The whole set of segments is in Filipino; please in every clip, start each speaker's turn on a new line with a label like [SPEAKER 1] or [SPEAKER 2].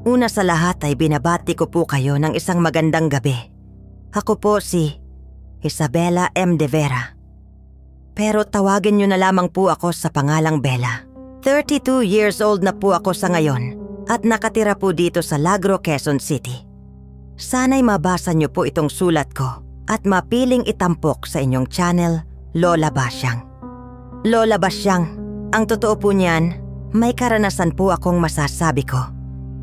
[SPEAKER 1] Una sa lahat ay binabati ko po kayo ng isang magandang gabi. Ako po si Isabella M. De Vera. Pero tawagin niyo na lamang po ako sa pangalang Bella. 32 years old na po ako sa ngayon at nakatira po dito sa Lagro, Quezon City. Sana'y mabasa niyo po itong sulat ko at mapiling itampok sa inyong channel, Lola Basyang. Lola Basyang, ang totoo po niyan, may karanasan po akong masasabi ko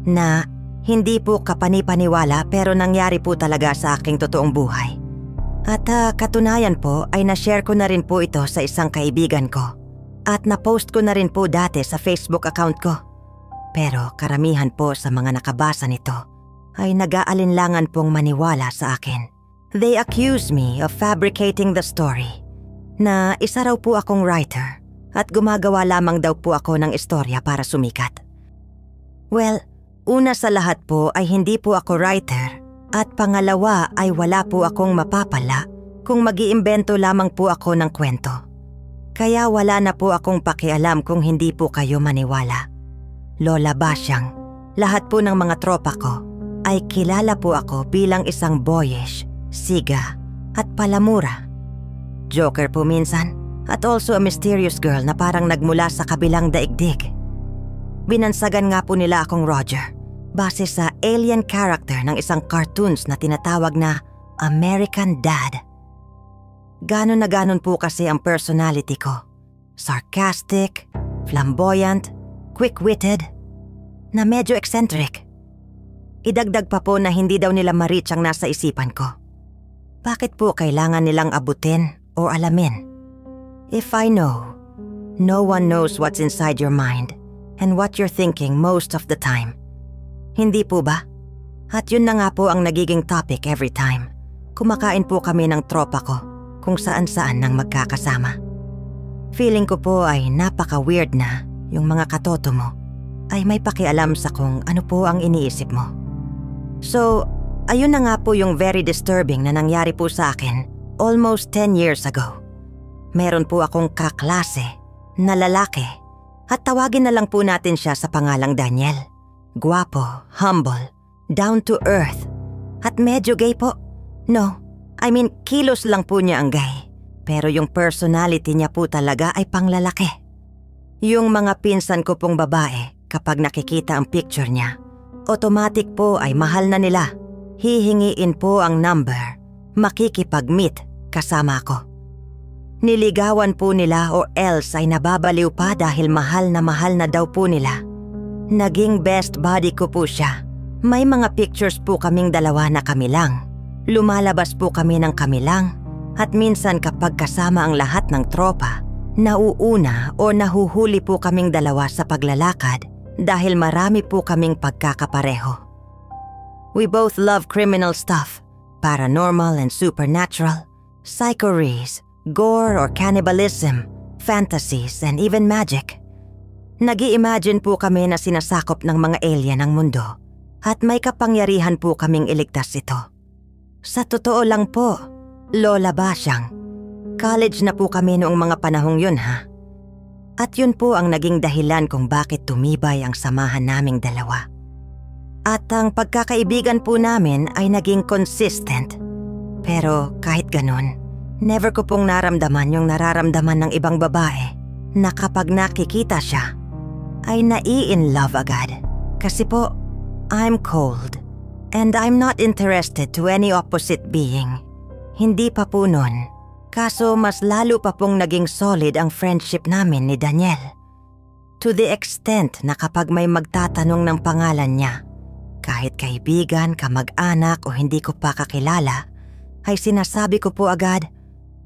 [SPEAKER 1] na hindi po kapani-paniwala pero nangyari po talaga sa aking totoong buhay. At katunayan po ay na-share ko na rin po ito sa isang kaibigan ko at na-post ko na rin po dati sa Facebook account ko. Pero karamihan po sa mga nakabasa nito ay nag-aalinlangan pong maniwala sa akin. They accuse me of fabricating the story na isa raw po akong writer at gumagawa lamang daw po ako ng istorya para sumikat. Well, una sa lahat po ay hindi po ako writer at pangalawa ay wala po akong mapapala kung mag-iimbento lamang po ako ng kwento. Kaya wala na po akong pakialam kung hindi po kayo maniwala. Lola Basyang, lahat po ng mga tropa ko ay kilala po ako bilang isang boyish, siga at palamura. Joker po minsan at also a mysterious girl na parang nagmula sa kabilang daigdig. Binansagan nga po nila akong Roger base sa alien character ng isang cartoons na tinatawag na American Dad. Ganon na ganon po kasi ang personality ko. Sarcastic, flamboyant, quick-witted, na medyo eccentric. Idagdag pa po na hindi daw nila ma-reach ang nasa isipan ko. Bakit po kailangan nilang abutin o alamin? If I know, no one knows what's inside your mind and what you're thinking most of the time. Hindi po ba? At yun na nga po ang nagiging topic every time. Kumakain po kami ng tropa ko kung saan-saan nang magkakasama. Feeling ko po ay napaka-weird na yung mga katoto mo ay may pakialam sa kung ano po ang iniisip mo. So, ayun na nga po yung very disturbing na nangyari po sa akin almost 10 years ago. Meron po akong kaklase na lalaki at tawagin na lang po natin siya sa pangalang Daniel. Guwapo, humble, down to earth, at medyo gay po. No, I mean kilos lang po niya ang gay. Pero yung personality niya po talaga ay panglalaki. Yung mga pinsan ko pong babae, kapag nakikita ang picture niya, automatic po ay mahal na nila. Hihingiin po ang number, makikipag-meet kasama ko. Niligawan po nila o else ay nababaliw pa dahil mahal na daw po nila. Naging best buddy ko po siya. May mga pictures po kaming dalawa na kami lang. Lumalabas po kami ng kami lang. At minsan kapag kasama ang lahat ng tropa, nauuna o nahuhuli po kaming dalawa sa paglalakad dahil marami po kaming pagkakapareho. We both love criminal stuff, paranormal and supernatural, psychorees, gore or cannibalism, fantasies and even magic. Nag-i-imagine po kami na sinasakop ng mga alien ang mundo at may kapangyarihan po kaming iligtas ito. Sa totoo lang po, Lola Basyang, college na po kami noong mga panahong yun ha. At yun po ang naging dahilan kung bakit tumibay ang samahan naming dalawa. At ang pagkakaibigan po namin ay naging consistent. Pero kahit ganun, never ko pong naramdaman yung nararamdaman ng ibang babae na kapag nakikita siya, ay nai-in love agad. Kasi po, I'm cold and I'm not interested to any opposite being. Hindi pa po nun. Kaso mas lalo pa pong naging solid ang friendship namin ni Daniel. To the extent na kapag may magtatanong ng pangalan niya, kahit kaibigan, kamag-anak o hindi ko pa kakilala, ay sinasabi ko po agad,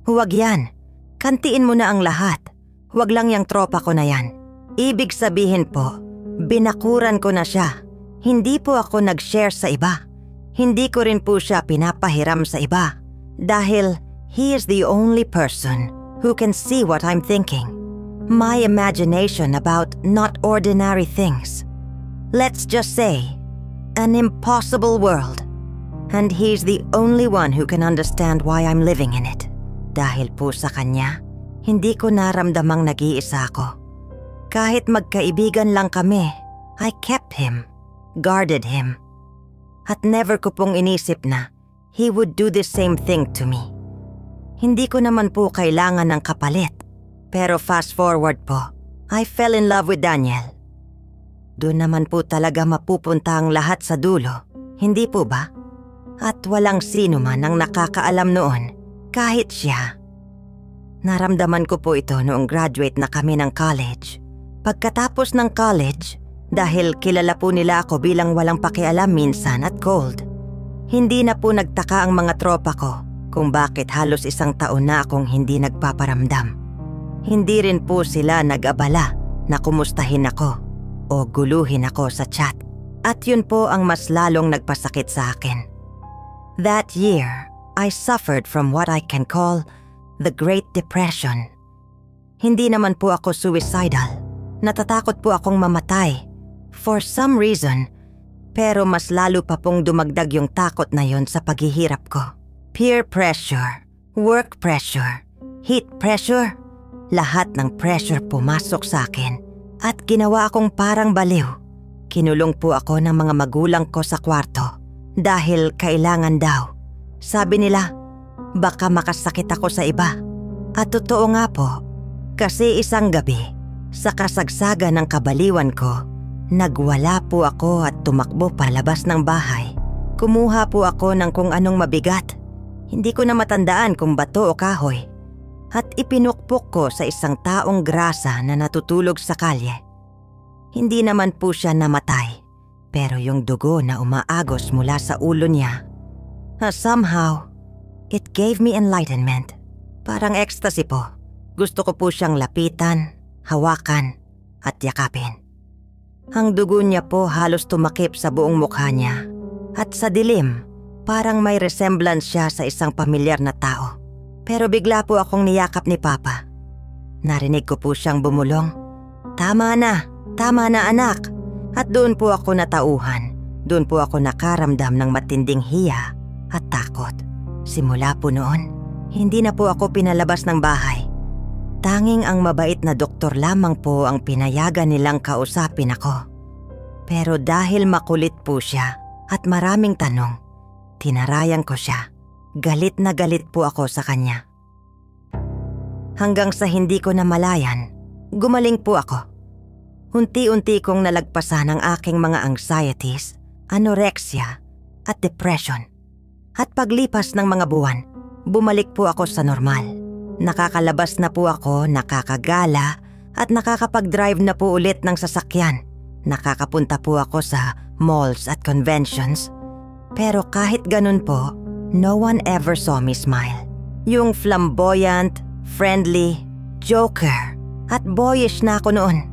[SPEAKER 1] "Huwag yan, kantiin mo na ang lahat. Huwag lang yung tropa ko na yan." Ibig sabihin po, binakuran ko na siya. Hindi po ako nag-share sa iba. Hindi ko rin po siya pinapahiram sa iba. Dahil he is the only person who can see what I'm thinking. My imagination about not ordinary things. Let's just say, an impossible world. And he's the only one who can understand why I'm living in it. Dahil po sa kanya, hindi ko naramdamang nag-iisa ako. Kahit magkaibigan lang kami, I kept him. guarded him. At never ko pong inisip na he would do the same thing to me. Hindi ko naman po kailangan ng kapalit. Pero fast forward po, I fell in love with Daniel. Doon naman po talaga mapupunta ang lahat sa dulo, hindi po ba? At walang sino man ang nakakaalam noon, kahit siya. Naramdaman ko po ito noong graduate na kami ng college. Pagkatapos ng college, dahil kilala po nila ako bilang walang pakialam minsan at cold, hindi na po nagtaka ang mga tropa ko kung bakit halos 1 taon na akong hindi nagpaparamdam. Hindi rin po sila nag-abala na kumustahin ako o guluhin ako sa chat. At yun po ang mas lalong nagpasakit sa akin. That year, I suffered from what I can call the Great Depression. Hindi naman po ako suicidal. Natatakot po akong mamatay for some reason, pero mas lalo pa pong dumagdag yung takot na yon sa paghihirap ko. Peer pressure, work pressure, heat pressure, lahat ng pressure pumasok sa akin at ginawa akong parang baliw. Kinulong po ako ng mga magulang ko sa kwarto dahil kailangan daw. Sabi nila, baka makasakit ako sa iba. At totoo nga po, kasi isang gabi, sa kasagsagan ng kabaliwan ko, nagwala po ako at tumakbo palabas ng bahay. Kumuha po ako ng kung anong mabigat. Hindi ko na matandaan kung bato o kahoy. At ipinukpok ko sa isang taong grasa na natutulog sa kalye. Hindi naman po siya namatay, pero yung dugo na umaagos mula sa ulo niya. Somehow, it gave me enlightenment. Parang ecstasy po. Gusto ko po siyang lapitan, hawakan, at yakapin. Ang dugo niya po halos tumakip sa buong mukha niya. At sa dilim, parang may resemblance siya sa isang pamilyar na tao. Pero bigla po akong niyakap ni Papa. Narinig ko po siyang bumulong. Tama na anak. At doon po ako natauhan. Doon po ako nakaramdam ng matinding hiya at takot. Simula po noon, hindi na po ako pinalabas ng bahay. Tanging ang mabait na doktor lamang po ang pinayagan nilang kausapin ako. Pero dahil makulit po siya at maraming tanong, tinarayan ko siya. Galit na galit po ako sa kanya. Hanggang sa hindi ko namalayan, gumaling po ako. Unti-unti kong nalagpasan ang aking mga anxieties, anorexia at depression. At paglipas ng mga buwan, bumalik po ako sa normal. Nakakalabas na po ako, nakakagala at nakakapag-drive na po ulit ng sasakyan. Nakakapunta po ako sa malls at conventions. Pero kahit ganun po, no one ever saw me smile. Yung flamboyant, friendly, joker at boyish na ako noon.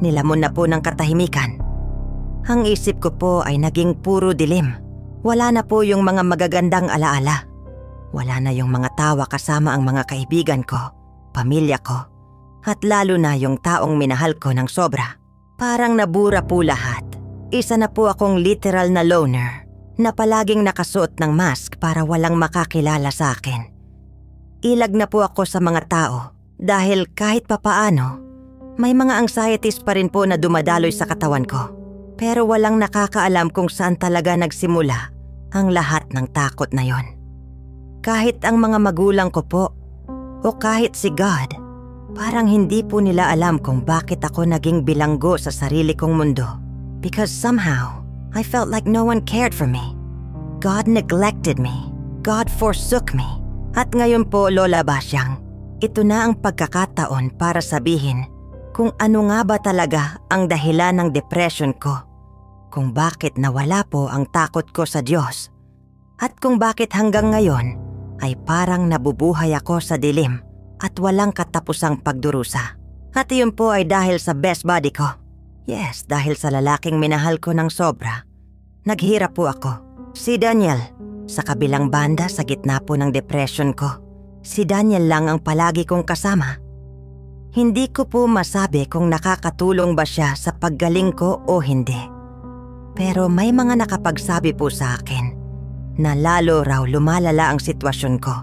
[SPEAKER 1] Nilamon na po ng katahimikan. Ang isip ko po ay naging puro dilim. Wala na po yung mga magagandang alaala. Wala na yung mga tawa kasama ang mga kaibigan ko, pamilya ko, at lalo na yung taong minahal ko ng sobra. Parang nabura po lahat. Isa na po akong literal na loner na palaging nakasuot ng mask para walang makakilala sa akin. Ilag na po ako sa mga tao dahil kahit papaano, may mga anxieties pa rin po na dumadaloy sa katawan ko. Pero walang nakakaalam kung saan talaga nagsimula ang lahat ng takot na yon. Kahit ang mga magulang ko po o kahit si God, parang hindi po nila alam kung bakit ako naging bilanggo sa sarili kong mundo. Because somehow, I felt like no one cared for me. God neglected me. God forsook me. At ngayon po, Lola Basyang, ito na ang pagkakataon para sabihin kung ano nga ba talaga ang dahilan ng depression ko. Kung bakit nawala po ang takot ko sa Diyos. At kung bakit hanggang ngayon ay parang nabubuhay ako sa dilim at walang katapusang pagdurusa. At iyon po ay dahil sa best buddy ko. Yes, dahil sa lalaking minahal ko ng sobra. Naghirap po ako. Si Daniel, sa kabilang banda sa gitna po ng depression ko. Si Daniel lang ang palagi kong kasama. Hindi ko po masabi kung nakakatulong ba siya sa paggaling ko o hindi. Pero may mga nakapagsabi po sa akin na lalo raw lumalala ang sitwasyon ko,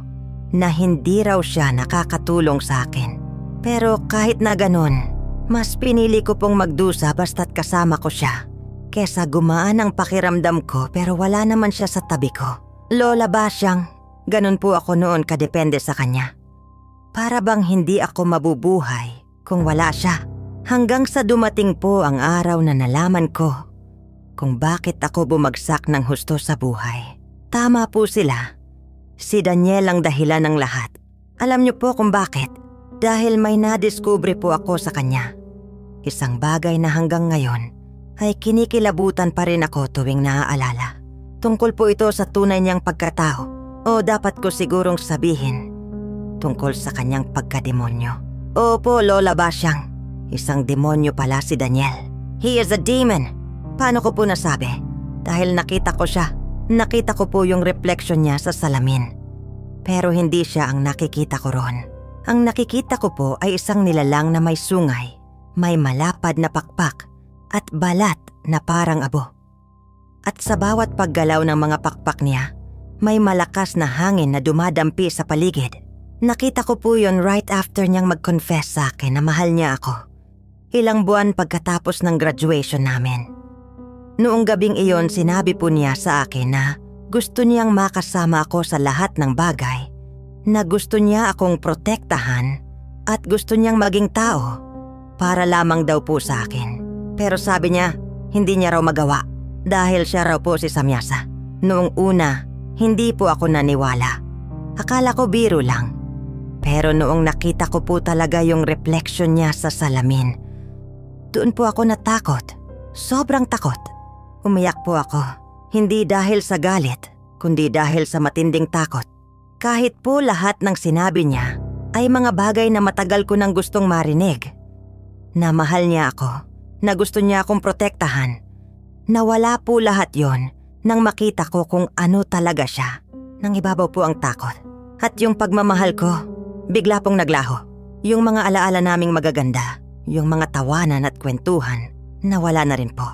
[SPEAKER 1] na hindi raw siya nakakatulong sa akin. Pero kahit na ganun, mas pinili ko pong magdusa basta't kasama ko siya. kesa gumaan ang pakiramdam ko pero wala naman siya sa tabi ko. Lola Basyang, ganun po ako noon kadepende sa kanya. Para bang hindi ako mabubuhay kung wala siya. Hanggang sa dumating po ang araw na nalaman ko kung bakit ako bumagsak ng husto sa buhay. Tama po sila. Si Daniel ang dahilan ng lahat. Alam niyo po kung bakit? Dahil may nadiskubre po ako sa kanya. Isang bagay na hanggang ngayon ay kinikilabutan pa rin ako tuwing naaalala. Tungkol po ito sa tunay niyang pagkatao o dapat ko sigurong sabihin tungkol sa kanyang pagkademonyo. Opo, Lola Basyang. Isang demonyo pala si Daniel. He is a demon. Paano ko po nasabi? Dahil nakita ko siya. Nakita ko po yung reflection niya sa salamin. Pero hindi siya ang nakikita ko ron. Ang nakikita ko po ay isang nilalang na may sungay, may malapad na pakpak at balat na parang abo. At sa bawat paggalaw ng mga pakpak niya, may malakas na hangin na dumadampi sa paligid. Nakita ko po yun right after niyang mag-confess sa akin na mahal niya ako. Ilang buwan pagkatapos ng graduation namin. Noong gabing iyon sinabi po niya sa akin na gusto niyang makasama ako sa lahat ng bagay, na gusto niya akong protektahan at gusto niyang maging tao para lamang daw po sa akin. Pero sabi niya, hindi niya raw magawa dahil siya raw po si Samyasa. Noong una, hindi po ako naniwala. Akala ko biro lang. Pero noong nakita ko po talaga yung reflection niya sa salamin, doon po ako natakot. Sobrang takot. Umiyak po ako. Hindi dahil sa galit, kundi dahil sa matinding takot. Kahit po lahat ng sinabi niya ay mga bagay na matagal ko nang gustong marinig. Na mahal niya ako, na gusto niya akong protektahan. Nawala po lahat yon nang makita ko kung ano talaga siya. Nang ibabaw po ang takot. At yung pagmamahal ko, bigla pong naglaho. Yung mga alaala naming magaganda, yung mga tawanan at kwentuhan, nawala na rin po.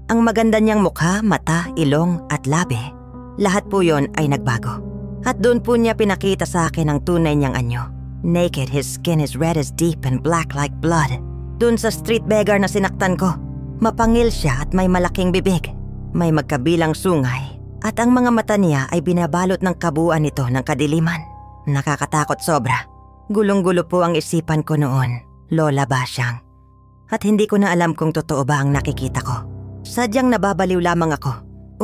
[SPEAKER 1] Ang maganda niyang mukha, mata, ilong at labi, lahat po yon ay nagbago. At doon po niya pinakita sa akin ang tunay niyang anyo. Naked, his skin is red as deep and black like blood. Doon sa street beggar na sinaktan ko, mapangil siya at may malaking bibig. May magkabilang sungay at ang mga mata niya ay binabalot ng kabuuan nito ng kadiliman. Nakakatakot sobra. Gulong-gulo po ang isipan ko noon, Lola Basyang. At hindi ko na alam kung totoo ba ang nakikita ko. Sadyang nababaliw lamang ako.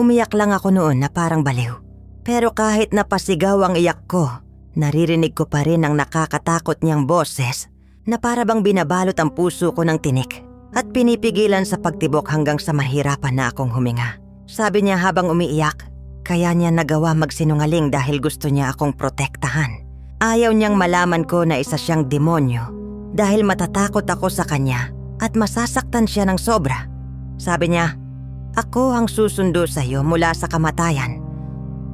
[SPEAKER 1] Umiyak lang ako noon na parang baliw. Pero kahit napasigaw ang iyak ko, naririnig ko pa rin ang nakakatakot niyang boses na para bang binabalot ang puso ko ng tinik at pinipigilan sa pagtibok hanggang sa mahirapan na akong huminga. Sabi niya habang umiiyak, kaya niya nagawa magsinungaling dahil gusto niya akong protektahan. Ayaw niyang malaman ko na isa siyang demonyo dahil matatakot ako sa kanya at masasaktan siya ng sobra. Sabi niya, ako ang susundo sa iyo mula sa kamatayan.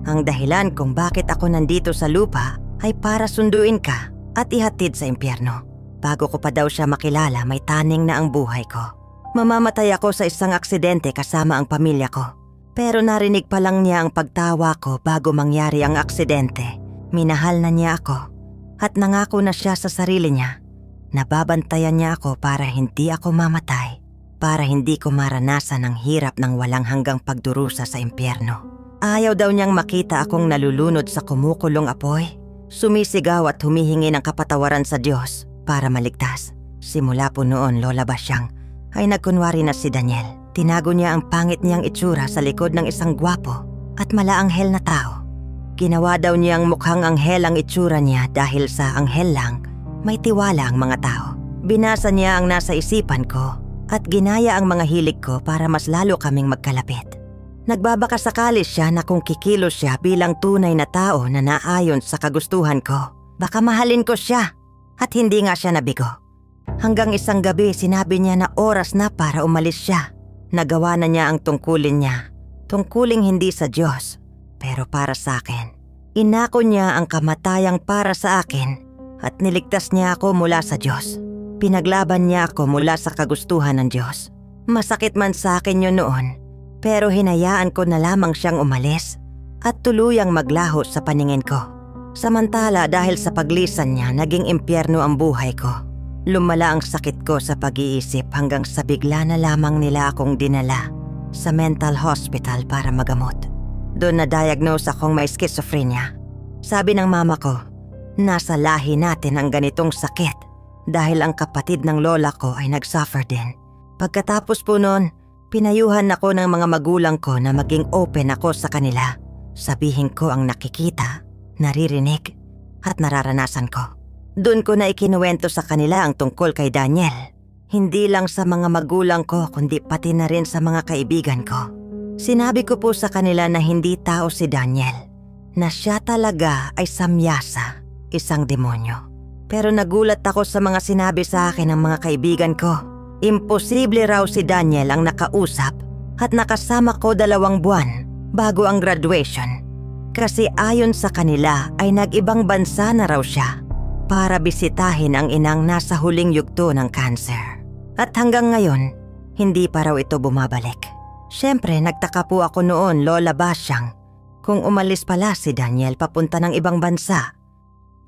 [SPEAKER 1] Ang dahilan kung bakit ako nandito sa lupa ay para sunduin ka at ihatid sa impyerno. Bago ko pa daw siya makilala, may taning na ang buhay ko. Mamamatay ako sa isang aksidente kasama ang pamilya ko. Pero narinig pa lang niya ang pagtawa ko bago mangyari ang aksidente. Minahal na niya ako at nangako na siya sa sarili niya. Nababantayan niya ako para hindi ako mamatay. Para hindi ko maranasan ang hirap ng walang hanggang pagdurusa sa impyerno. Ayaw daw niyang makita akong nalulunod sa kumukulong apoy, sumisigaw at humihingi ng kapatawaran sa Diyos para maligtas. Simula po noon, Lola Basyang, ay nagkunwari na si Daniel. Tinago niya ang pangit niyang itsura sa likod ng isang gwapo at malaanghel na tao. Ginawa daw niyang mukhang anghel ang itsura niya dahil sa anghel lang may tiwala ang mga tao. Binasa niya ang nasa isipan ko at ginaya ang mga hilig ko para mas lalo kaming magkalapit. Nagbabakasakali siya na kung kikilos siya bilang tunay na tao na naayon sa kagustuhan ko, baka mahalin ko siya at hindi nga siya nabigo. Hanggang isang gabi sinabi niya na oras na para umalis siya. Nagawa na niya ang tungkulin niya. Tungkuling hindi sa Diyos, pero para sa akin. Inako niya ang kamatayang para sa akin at niligtas niya ako mula sa Diyos. Pinaglaban niya ako mula sa kagustuhan ng Diyos. Masakit man sa akin yun noon, pero hinayaan ko na lamang siyang umalis at tuluyang maglaho sa paningin ko. Samantala dahil sa paglisan niya, naging impyerno ang buhay ko. Lumala ang sakit ko sa pag-iisip hanggang sa bigla na lamang nila akong dinala sa mental hospital para magamot. Doon na-diagnose akong may schizophrenia. Sabi ng mama ko, nasa lahi natin ang ganitong sakit dahil ang kapatid ng lola ko ay nag-suffer din. Pagkatapos po noon, pinayuhan ako ng mga magulang ko na maging open ako sa kanila. Sabihin ko ang nakikita, naririnig at nararanasan ko. Doon ko na ikinuwento sa kanila ang tungkol kay Daniel. Hindi lang sa mga magulang ko kundi pati na rin sa mga kaibigan ko. Sinabi ko po sa kanila na hindi tao si Daniel, na siya talaga ay samyasa, isang demonyo. Pero nagulat ako sa mga sinabi sa akin ng mga kaibigan ko. Imposible raw si Daniel ang nakausap at nakasama ko 2 buwan bago ang graduation. Kasi ayon sa kanila ay nag-ibang bansa na raw siya para bisitahin ang inang nasa huling yugto ng cancer. At hanggang ngayon, hindi pa raw ito bumabalik. Siyempre, nagtaka po ako noon, Lola Basyang, kung umalis pala si Daniel papunta ng ibang bansa.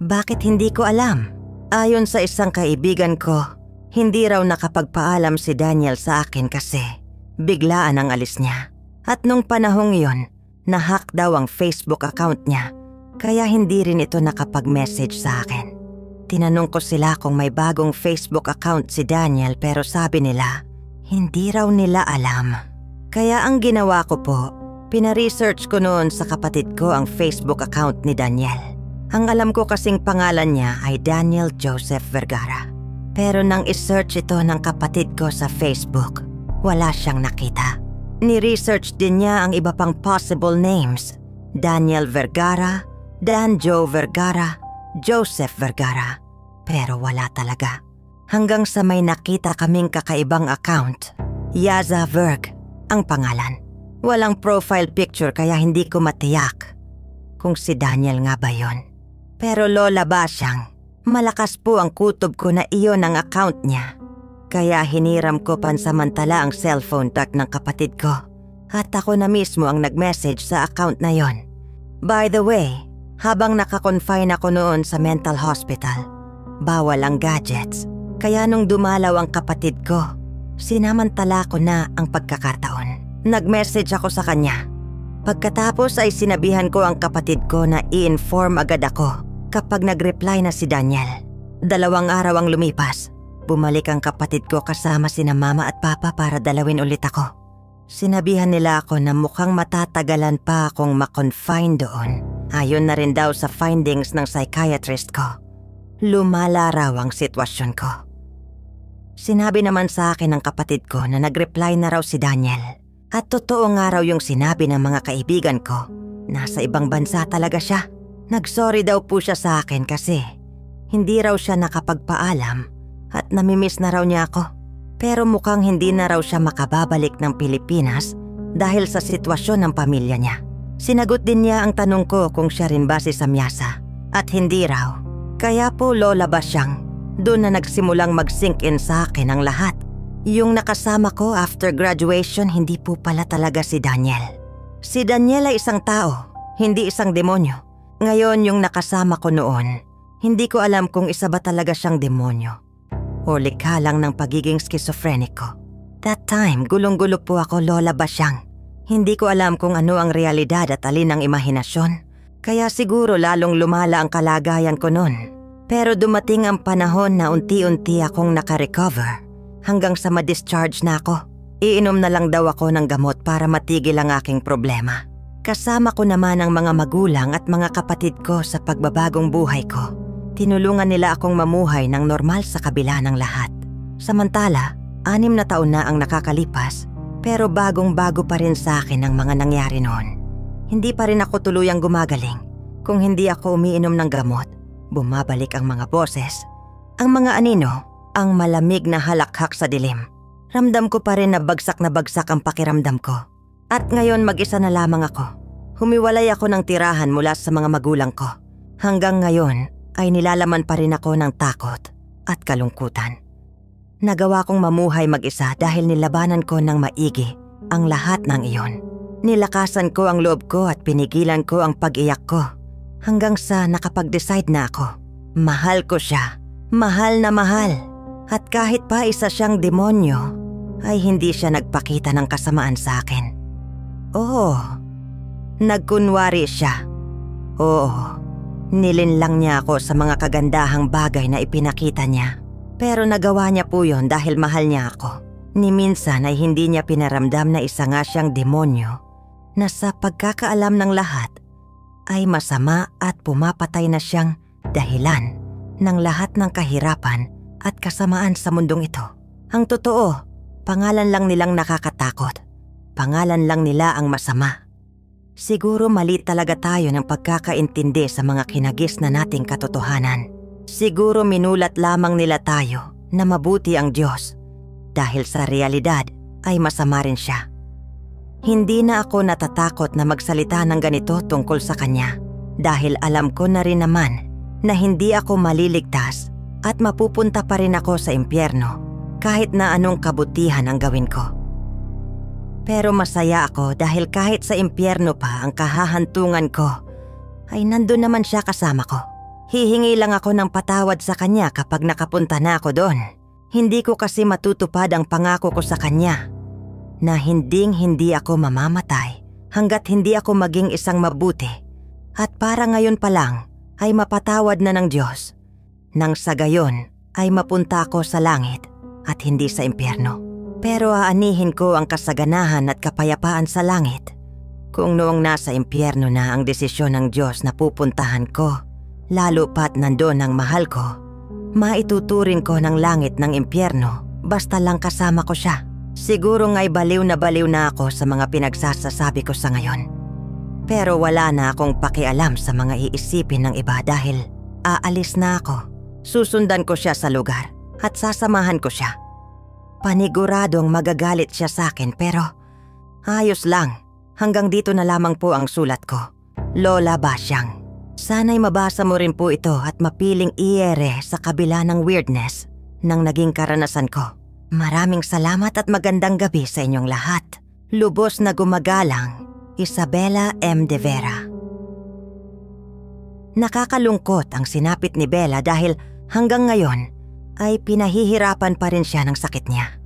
[SPEAKER 1] Bakit hindi ko alam? Ayon sa isang kaibigan ko, hindi raw nakapagpaalam si Daniel sa akin kasi biglaan ang alis niya. At nung panahong yon, na-hack daw ang Facebook account niya, kaya hindi rin ito nakapag-message sa akin. Tinanong ko sila kung may bagong Facebook account si Daniel pero sabi nila, hindi raw nila alam. Kaya ang ginawa ko po, pina-research ko noon sa kapatid ko ang Facebook account ni Daniel. Ang alam ko kasing pangalan niya ay Daniel Joseph Vergara. Pero nang isearch ito ng kapatid ko sa Facebook, wala siyang nakita. Ni-research din niya ang iba pang possible names. Daniel Vergara, Dan Joe Vergara, Joseph Vergara, pero wala talaga. Hanggang sa may nakita kaming kakaibang account, Yaza Verg ang pangalan. Walang profile picture kaya hindi ko matiyak kung si Daniel nga ba yon. Pero Lola Basyang, malakas po ang kutob ko na iyon ang account niya. Kaya hiniram ko pansamantala ang cellphone tag ng kapatid ko at ako na mismo ang nag-message sa account na yon. By the way, habang naka-confine ako noon sa mental hospital, bawal ang gadgets. Kaya nung dumalaw ang kapatid ko, sinamantala ko na ang pagkakataon. Nag-message ako sa kanya. Pagkatapos ay sinabihan ko ang kapatid ko na i-inform agad ako kapag nag-reply na si Daniel. 2 araw ang lumipas. Bumalik ang kapatid ko kasama sina mama at papa para dalawin ulit ako. Sinabihan nila ako na mukhang matatagalan pa akong ma-confine doon. Ayon na rin daw sa findings ng psychiatrist ko. Lumala raw ang sitwasyon ko. Sinabi naman sa akin ng kapatid ko na nag-reply na raw si Daniel. At totoo nga raw yung sinabi ng mga kaibigan ko. Nasa ibang bansa talaga siya. Nag-sorry daw po siya sa akin kasi hindi raw siya nakapagpaalam at namimiss na raw niya ako. Pero mukhang hindi na raw siya makababalik ng Pilipinas dahil sa sitwasyon ng pamilya niya. Sinagot din niya ang tanong ko kung siya rin ba si Samyasa at hindi raw. Kaya po Lola Basyang, doon na nagsimulang mag-sink in sa akin ang lahat. Yung nakasama ko after graduation hindi po pala talaga si Daniel. Si Daniel ay isang tao, hindi isang demonyo. Ngayon yung nakasama ko noon, hindi ko alam kung isa ba talaga siyang demonyo o likha lang ng pagiging schizophrenic ko. That time, gulong-gulo po ako Lola Basyang. Hindi ko alam kung ano ang realidad at alin ang imahinasyon. Kaya siguro lalong lumala ang kalagayan ko noon. Pero dumating ang panahon na unti-unti akong nakarecover hanggang sa ma-discharge na ako. Iinom na lang daw ako ng gamot para matigil ang aking problema. Kasama ko naman ang mga magulang at mga kapatid ko sa pagbabagong buhay ko. Tinulungan nila akong mamuhay ng normal sa kabila ng lahat. Samantala, 6 na taon na ang nakakalipas. Pero bagong-bago pa rin sa akin ang mga nangyari noon. Hindi pa rin ako tuluyang gumagaling. Kung hindi ako umiinom ng gamot, bumabalik ang mga boses. Ang mga anino, ang malamig na halakhak sa dilim. Ramdam ko pa rin na bagsak ang pakiramdam ko. At ngayon mag-isa na lamang ako. Humiwalay ako ng tirahan mula sa mga magulang ko. Hanggang ngayon ay nilalaman pa rin ako ng takot at kalungkutan. Nagawa kong mamuhay mag-isa dahil nilabanan ko ng maigi ang lahat ng iyon. Nilakasan ko ang loob ko at pinigilan ko ang pag-iyak ko hanggang sa nakapag-decide na ako. Mahal ko siya, mahal na mahal. At kahit pa isa siyang demonyo, ay hindi siya nagpakita ng kasamaan sa akin. Oo, nagkunwari siya. Oo, nilinlang niya ako sa mga kagandahang bagay na ipinakita niya. Pero nagawa niya po yun dahil mahal niya ako. Ni minsan ay hindi niya pinaramdam na isa nga siyang demonyo na sa pagkakaalam ng lahat ay masama at pumapatay na siyang dahilan ng lahat ng kahirapan at kasamaan sa mundong ito. Ang totoo, pangalan lang nilang nakakatakot. Pangalan lang nila ang masama. Siguro mali talaga tayo ng pagkakaintindi sa mga kinagis na nating katotohanan. Siguro minulat lamang nila tayo na mabuti ang Diyos dahil sa realidad ay masama rin siya. Hindi na ako natatakot na magsalita ng ganito tungkol sa Kanya dahil alam ko na rin naman na hindi ako maliligtas at mapupunta pa rin ako sa impyerno kahit na anong kabutihan ang gawin ko. Pero masaya ako dahil kahit sa impyerno pa ang kahahantungan ko ay nandun naman siya kasama ko. Hihingi lang ako ng patawad sa Kanya kapag nakapunta na ako doon. Hindi ko kasi matutupad ang pangako ko sa Kanya na hindi ako mamamatay hanggat hindi ako maging isang mabuti at para ngayon pa lang ay mapatawad na ng Diyos nang sa gayon ay mapunta ako sa langit at hindi sa impyerno. Pero aanihin ko ang kasaganahan at kapayapaan sa langit kung noong nasa impyerno na ang desisyon ng Diyos na pupuntahan ko. Lalo pat nandoon ang mahal ko, maituturing ko ng langit ng impyerno basta lang kasama ko siya. Siguro nga'y baliw na ako sa mga pinagsasasabi ko sa ngayon. Pero wala na akong pakialam sa mga iisipin ng iba dahil aalis na ako. Susundan ko siya sa lugar at sasamahan ko siya. Paniguradong magagalit siya sa akin pero ayos lang. Hanggang dito na lamang po ang sulat ko. Lola Basyang. Sana'y mabasa mo rin po ito at mapiling iere sa kabila ng weirdness ng naging karanasan ko. Maraming salamat at magandang gabi sa inyong lahat. Lubos na gumagalang, Isabela M. De Vera. Nakakalungkot ang sinapit ni Bella dahil hanggang ngayon ay pinahihirapan pa rin siya ng sakit niya.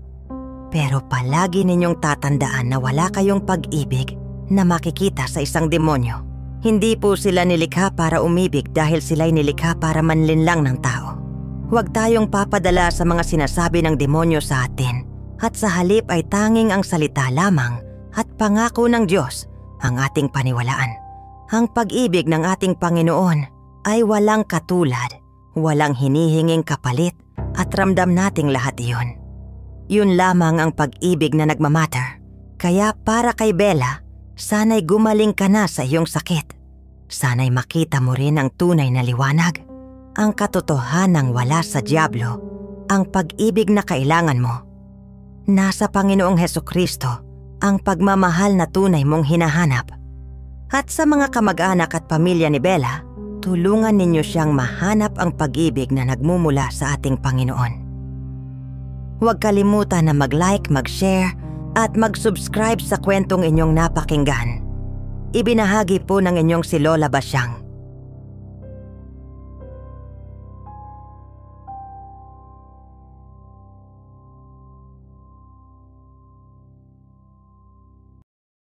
[SPEAKER 1] Pero palagi ninyong tatandaan na wala kayong pag-ibig na makikita sa isang demonyo. Hindi po sila nilikha para umibig dahil sila'y nilikha para manlinlang ng tao. Huwag tayong papadala sa mga sinasabi ng demonyo sa atin at sa halip ay tanging ang salita lamang at pangako ng Diyos ang ating paniwalaan. Ang pag-ibig ng ating Panginoon ay walang katulad, walang hinihinging kapalit at ramdam nating lahat iyon. Yun lamang ang pag-ibig na nagmamatter. Kaya para kay Bella, sana'y gumaling ka na sa iyong sakit. Sana'y makita mo rin ang tunay na liwanag, ang katotohanang wala sa dyablo, ang pag-ibig na kailangan mo. Nasa Panginoong Hesukristo ang pagmamahal na tunay mong hinahanap. At sa mga kamag-anak at pamilya ni Bella, tulungan ninyo siyang mahanap ang pag-ibig na nagmumula sa ating Panginoon. Huwag kalimutan na mag-like, mag-share, at mag-subscribe sa kwentong inyong napakinggan. Ibinahagi po ng inyong si Lola Basyang.